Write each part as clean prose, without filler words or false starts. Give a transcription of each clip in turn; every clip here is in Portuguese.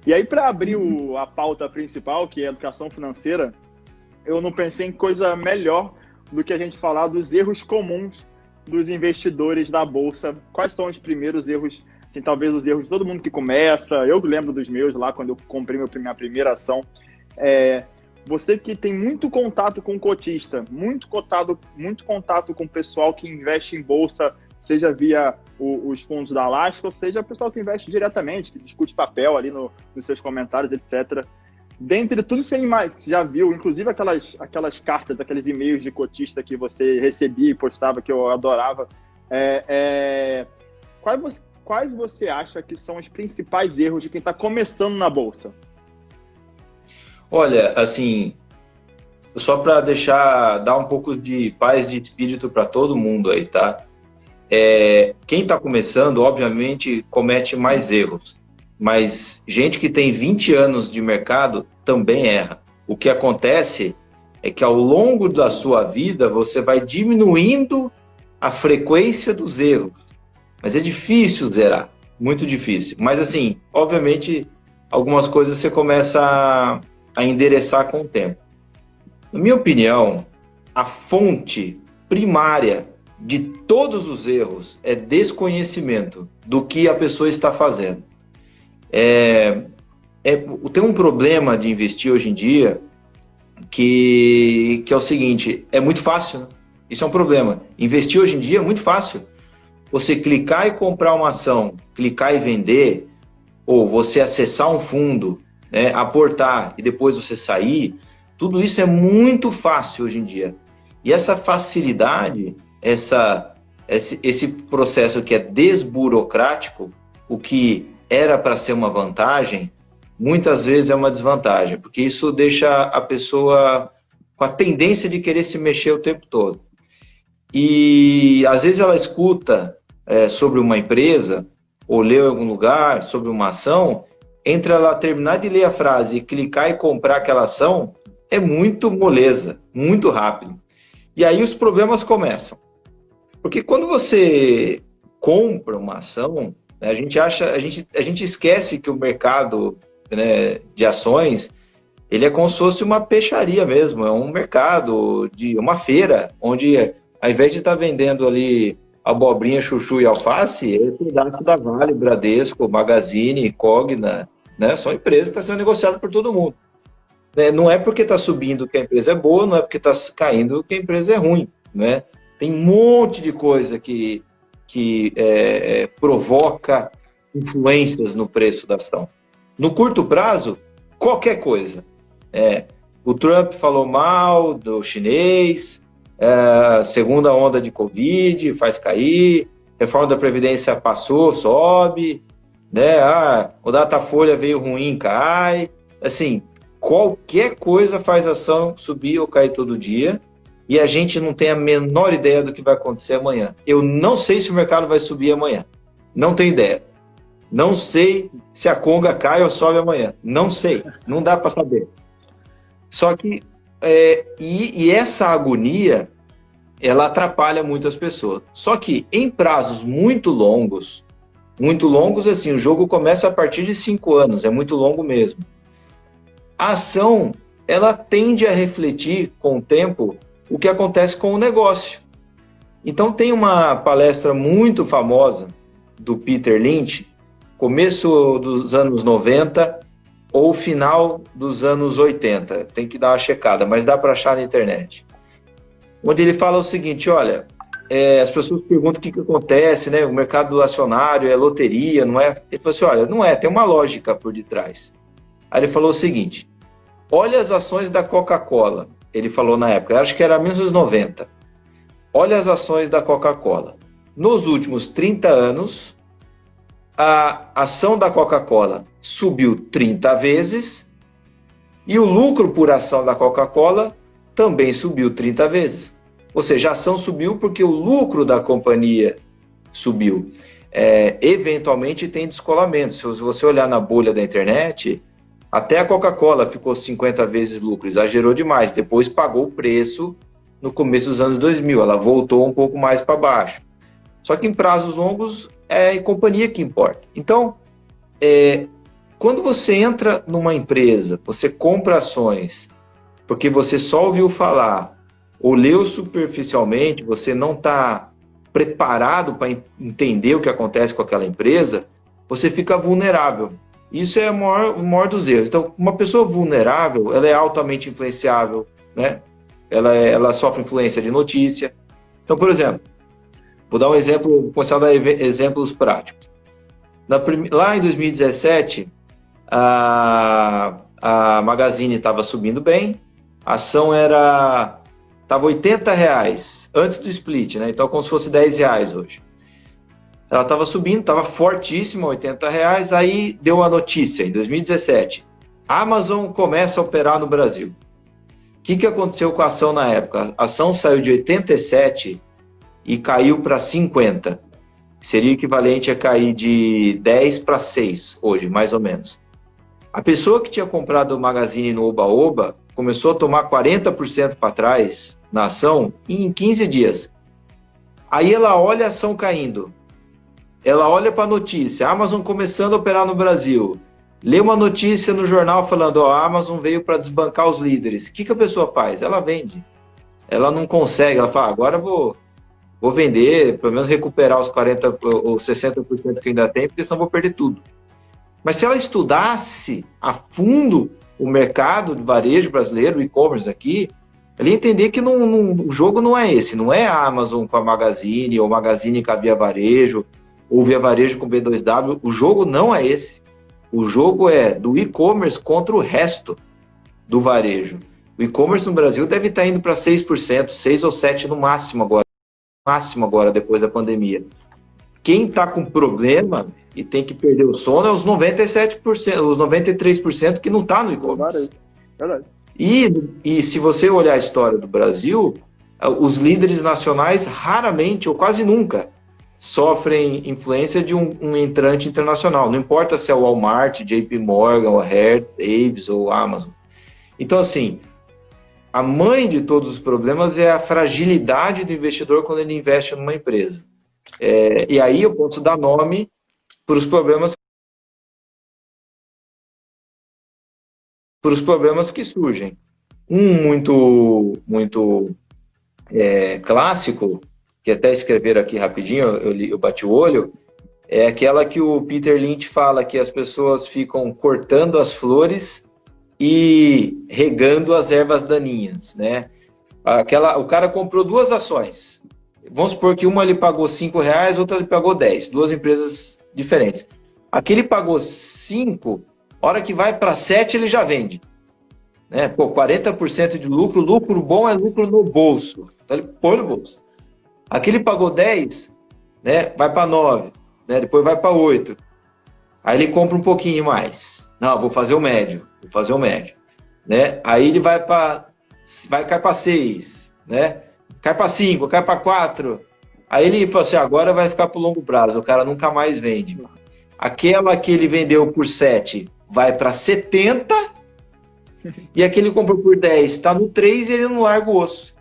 E aí, para abrir a pauta principal, que é a educação financeira, eu não pensei em coisa melhor do que a gente falar dos erros comuns dos investidores da Bolsa. Quais são os primeiros erros, assim, talvez os erros de todo mundo que começa? Eu lembro dos meus lá, quando eu comprei minha primeira ação. Você que tem muito contato com cotista, muito contato com o pessoal que investe em Bolsa, seja via os fundos da Alaska, ou seja, o pessoal que investe diretamente, que discute papel ali nos seus comentários, etc. Dentre tudo que você já viu, inclusive aquelas cartas, aqueles e-mails de cotista que você recebia e postava, que eu adorava, quais você acha que são os principais erros de quem está começando na Bolsa? Olha, assim, só para dar um pouco de paz de espírito para todo mundo aí, tá? Quem está começando, obviamente, comete mais erros. Mas gente que tem 20 anos de mercado também erra. O que acontece é que ao longo da sua vida você vai diminuindo a frequência dos erros. Mas é difícil zerar, muito difícil. Mas assim, obviamente, algumas coisas você começa a endereçar com o tempo. Na minha opinião, a fonte primária de todos os erros é desconhecimento do que a pessoa está fazendo. Tem um problema de investir hoje em dia que é o seguinte, é muito fácil, né? Isso é um problema. Investir hoje em dia é muito fácil. Você clicar e comprar uma ação, clicar e vender, ou você acessar um fundo, né, aportar e depois você sair, tudo isso é muito fácil hoje em dia. E essa facilidade, esse processo que é desburocrático, o que era para ser uma vantagem, muitas vezes é uma desvantagem, porque isso deixa a pessoa com a tendência de querer se mexer o tempo todo. E às vezes ela escuta sobre uma empresa, ou leu em algum lugar sobre uma ação, entre ela terminar de ler a frase e clicar e comprar aquela ação, é muito moleza, muito rápido. E aí os problemas começam. Porque quando você compra uma ação, a gente esquece que o mercado, né, de ações, ele é como se fosse uma peixaria mesmo, é um mercado, uma feira, onde ao invés de estar vendendo ali abobrinha, chuchu e alface, é pedaço da Vale, Bradesco, Magazine, Cogna, né? São empresas que estão sendo negociadas por todo mundo. Não é porque está subindo que a empresa é boa, não é porque está caindo que a empresa é ruim, né? Tem um monte de coisa que provoca influências no preço da ação. No curto prazo, qualquer coisa. O Trump falou mal do chinês, segunda onda de Covid faz cair, reforma da Previdência passou, sobe, né? O Datafolha veio ruim, cai. Assim, qualquer coisa faz a ação subir ou cair todo dia, e a gente não tem a menor ideia do que vai acontecer amanhã. Eu não sei se o mercado vai subir amanhã. Não tenho ideia. Não sei se a conga cai ou sobe amanhã. Não sei. Não dá para saber. Só que essa agonia, ela atrapalha muitas pessoas. Só que em prazos muito longos assim, o jogo começa a partir de 5 anos, é muito longo mesmo. A ação, ela tende a refletir com o tempo o que acontece com o negócio. Então tem uma palestra muito famosa do Peter Lynch, começo dos anos 90 ou final dos anos 80, tem que dar uma checada, mas dá para achar na internet. Onde ele fala o seguinte, olha, as pessoas perguntam o que acontece, né? O mercado acionário é loteria, não é? Ele falou assim, olha, não é, tem uma lógica por detrás. Aí ele falou o seguinte, olha as ações da Coca-Cola, ele falou na época, acho que era 1990. Olha as ações da Coca-Cola. Nos últimos 30 anos, a ação da Coca-Cola subiu 30 vezes e o lucro por ação da Coca-Cola também subiu 30 vezes. Ou seja, a ação subiu porque o lucro da companhia subiu. Eventualmente tem descolamento. Se você olhar na bolha da internet, até a Coca-Cola ficou 50 vezes lucro, exagerou demais. Depois pagou o preço no começo dos anos 2000, ela voltou um pouco mais para baixo. Só que em prazos longos é a companhia que importa. Então, Quando você entra numa empresa, você compra ações, porque você só ouviu falar, ou leu superficialmente, você não está preparado para entender o que acontece com aquela empresa, você fica vulnerável. Isso é o maior dos erros. Então, uma pessoa vulnerável, ela é altamente influenciável, né? Ela sofre influência de notícia. Então, por exemplo, vou dar um exemplo, vou começar a dar exemplos práticos. Lá em 2017, a Magazine estava subindo bem, a ação estava R$80 antes do split, né? Então, como se fosse R$10 hoje. Ela estava subindo, estava fortíssima, R$80, aí deu a notícia, em 2017, a Amazon começa a operar no Brasil. O que aconteceu com a ação na época? A ação saiu de 87 e caiu para 50. Seria equivalente a cair de 10 para 6 hoje, mais ou menos. A pessoa que tinha comprado o Magazine no Oba-Oba começou a tomar 40% para trás na ação em 15 dias. Aí ela olha a ação caindo. Ela olha para a notícia, a Amazon começando a operar no Brasil. Lê uma notícia no jornal falando, a Amazon veio para desbancar os líderes. O que a pessoa faz? Ela vende. Ela não consegue, ela fala, agora vou vender, pelo menos recuperar os 40% ou 60% que ainda tem, porque senão vou perder tudo. Mas se ela estudasse a fundo o mercado de varejo brasileiro, o e-commerce aqui, ela ia entender que o jogo não é esse, não é a Amazon com a Magazine, ou Magazine com a Via Varejo, ou Via Varejo com B2W, o jogo não é esse. O jogo é do e-commerce contra o resto do varejo. O e-commerce no Brasil deve estar indo para 6%, 6 ou 7% no máximo agora, depois da pandemia. Quem está com problema e tem que perder o sono é os 97%, os 93% que não está no e-commerce. Verdade. E se você olhar a história do Brasil, os líderes nacionais raramente ou quase nunca sofrem influência de um entrante internacional. Não importa se é o Walmart, JP Morgan, o Hertz, Avis ou Amazon. Então, assim, a mãe de todos os problemas é a fragilidade do investidor quando ele investe numa empresa. E aí eu posso dar nome para os problemas que surgem. Um muito clássico, que até escreveram aqui rapidinho, eu bati o olho, é aquela que o Peter Lynch fala que as pessoas ficam cortando as flores e regando as ervas daninhas, né? O cara comprou 2 ações. Vamos supor que uma ele pagou R$5, outra ele pagou 10, 2 empresas diferentes. Aquele pagou 5, hora que vai para 7 ele já vende. Né? 40% de lucro, lucro bom é lucro no bolso. Então ele põe no bolso. Aquele pagou 10, né? Vai para 9, né? Depois vai para 8. Aí ele compra um pouquinho mais. Não, vou fazer o médio. Né? Aí ele vai cair para 6, né? Cai para 5, cai para 4. Aí ele fala assim, agora vai ficar para o longo prazo. O cara nunca mais vende. Aquela que ele vendeu por 7 vai para 70. E aquele que comprou por 10 está no 3 e ele não larga o osso.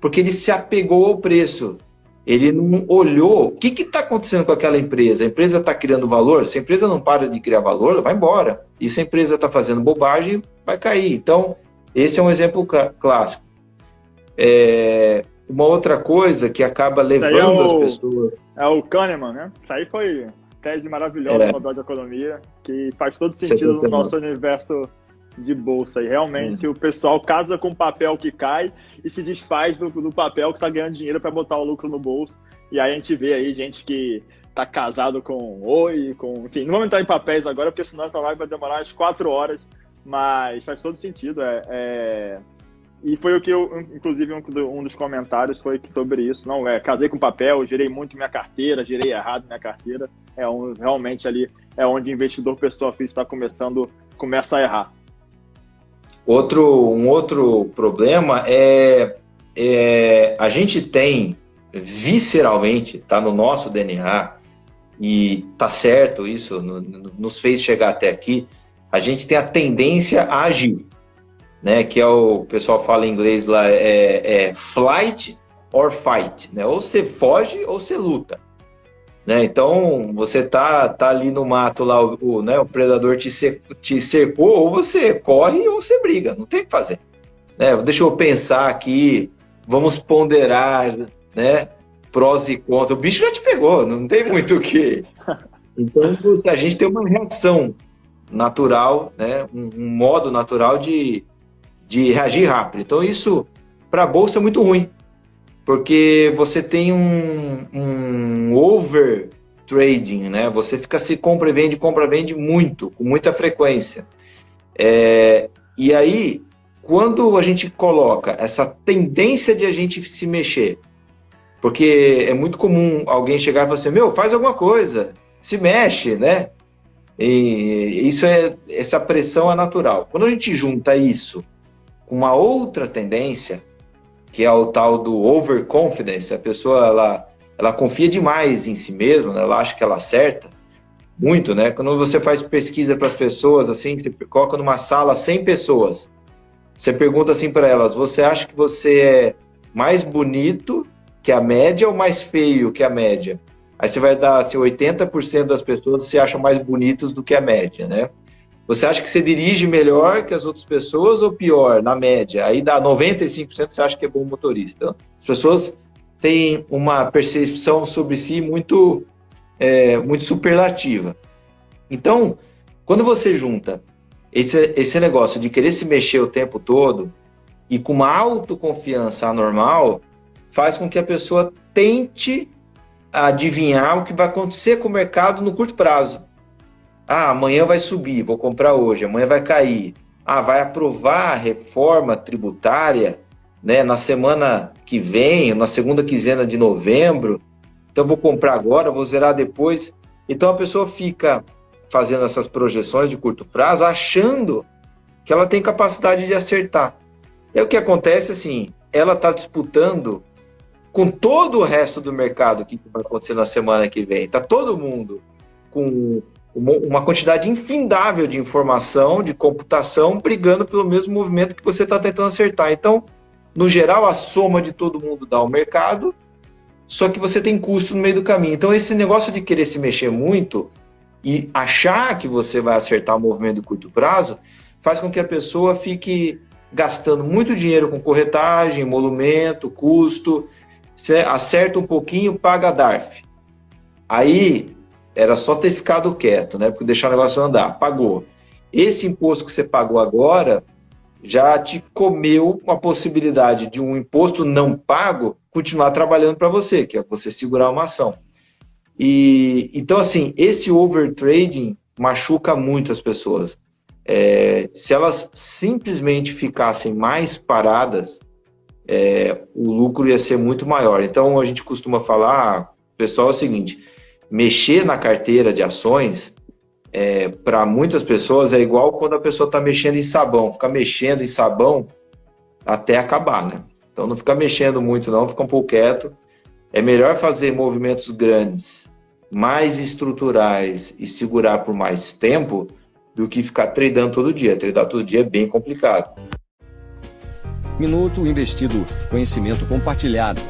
Porque ele se apegou ao preço. Ele não olhou o que está acontecendo com aquela empresa. A empresa está criando valor. Se a empresa não para de criar valor, ela vai embora. E se a empresa está fazendo bobagem, vai cair. Então, esse é um exemplo clássico. Uma outra coisa que acaba levando as pessoas... É o Kahneman, né? Isso aí foi tese maravilhosa no Nobel de Economia, que faz todo sentido no nosso universo de bolsa. E realmente o pessoal casa com o papel que cai e se desfaz do papel que está ganhando dinheiro para botar o lucro no bolso. E aí a gente vê aí gente que está casado com Oi, enfim, não vamos entrar em papéis agora, porque senão essa live vai demorar umas 4 horas, mas faz todo sentido. E foi o que inclusive, um dos comentários foi sobre isso. Não, casei com papel, girei muito minha carteira, girei errado minha carteira. Realmente ali é onde o investidor pessoa física começa a errar. Um outro problema a gente tem visceralmente, tá no nosso DNA, e tá certo isso, nos fez chegar até aqui, a gente tem a tendência a agir, né? Que o pessoal fala em inglês lá, flight or fight, né? Ou você foge ou você luta. né? Então, você tá ali no mato, lá, né, o predador te cercou, ou você corre ou você briga, não tem o que fazer. Né? Deixa eu pensar aqui, vamos ponderar, né, prós e contras. O bicho já te pegou, não tem muito o que... Então, a gente tem uma reação natural, né, um modo natural de reagir rápido. Então, isso, para a Bolsa, é muito ruim, porque você tem um over trading, né? Você fica se compra e vende muito, com muita frequência. E aí, quando a gente coloca essa tendência de a gente se mexer, porque é muito comum alguém chegar e falar assim, faz alguma coisa, se mexe, né? E essa pressão é natural. Quando a gente junta isso com uma outra tendência, que é o tal do overconfidence, a pessoa ela confia demais em si mesma, né? Ela acha que ela acerta muito, né? Quando você faz pesquisa para as pessoas, assim, você coloca numa sala 100 pessoas, você pergunta assim para elas, você acha que você é mais bonito que a média ou mais feio que a média? Aí você vai dar, assim, 80% das pessoas se acham mais bonitos do que a média, né? Você acha que você dirige melhor que as outras pessoas ou pior, na média? Aí dá 95% você acha que é bom motorista. As pessoas têm uma percepção sobre si muito superlativa. Então, quando você junta esse negócio de querer se mexer o tempo todo e com uma autoconfiança anormal, faz com que a pessoa tente adivinhar o que vai acontecer com o mercado no curto prazo. Amanhã vai subir, vou comprar hoje, amanhã vai cair. Vai aprovar a reforma tributária, né, na semana que vem, na segunda quinzena de novembro, então vou comprar agora, vou zerar depois. Então a pessoa fica fazendo essas projeções de curto prazo, achando que ela tem capacidade de acertar. E o que acontece, assim, ela está disputando com todo o resto do mercado o que vai acontecer na semana que vem. Está todo mundo com uma quantidade infindável de informação, de computação, brigando pelo mesmo movimento que você está tentando acertar. Então, no geral, a soma de todo mundo dá ao mercado, só que você tem custo no meio do caminho. Então, esse negócio de querer se mexer muito e achar que você vai acertar o movimento de curto prazo, faz com que a pessoa fique gastando muito dinheiro com corretagem, emolumento, custo. Você acerta um pouquinho, paga a DARF. Aí, era só ter ficado quieto, né? Porque deixar o negócio andar. Pagou. Esse imposto que você pagou agora já te comeu uma possibilidade de um imposto não pago continuar trabalhando para você, que é você segurar uma ação. Então, assim, esse overtrading machuca muito as pessoas. Se elas simplesmente ficassem mais paradas, o lucro ia ser muito maior. Então, a gente costuma falar, pessoal, é o seguinte, mexer na carteira de ações, para muitas pessoas, é igual quando a pessoa está mexendo em sabão, fica mexendo em sabão até acabar, né? Então, não fica mexendo muito não, fica um pouco quieto. É melhor fazer movimentos grandes, mais estruturais e segurar por mais tempo do que ficar tradando todo dia. Tradar todo dia é bem complicado. Minuto investido, conhecimento compartilhado.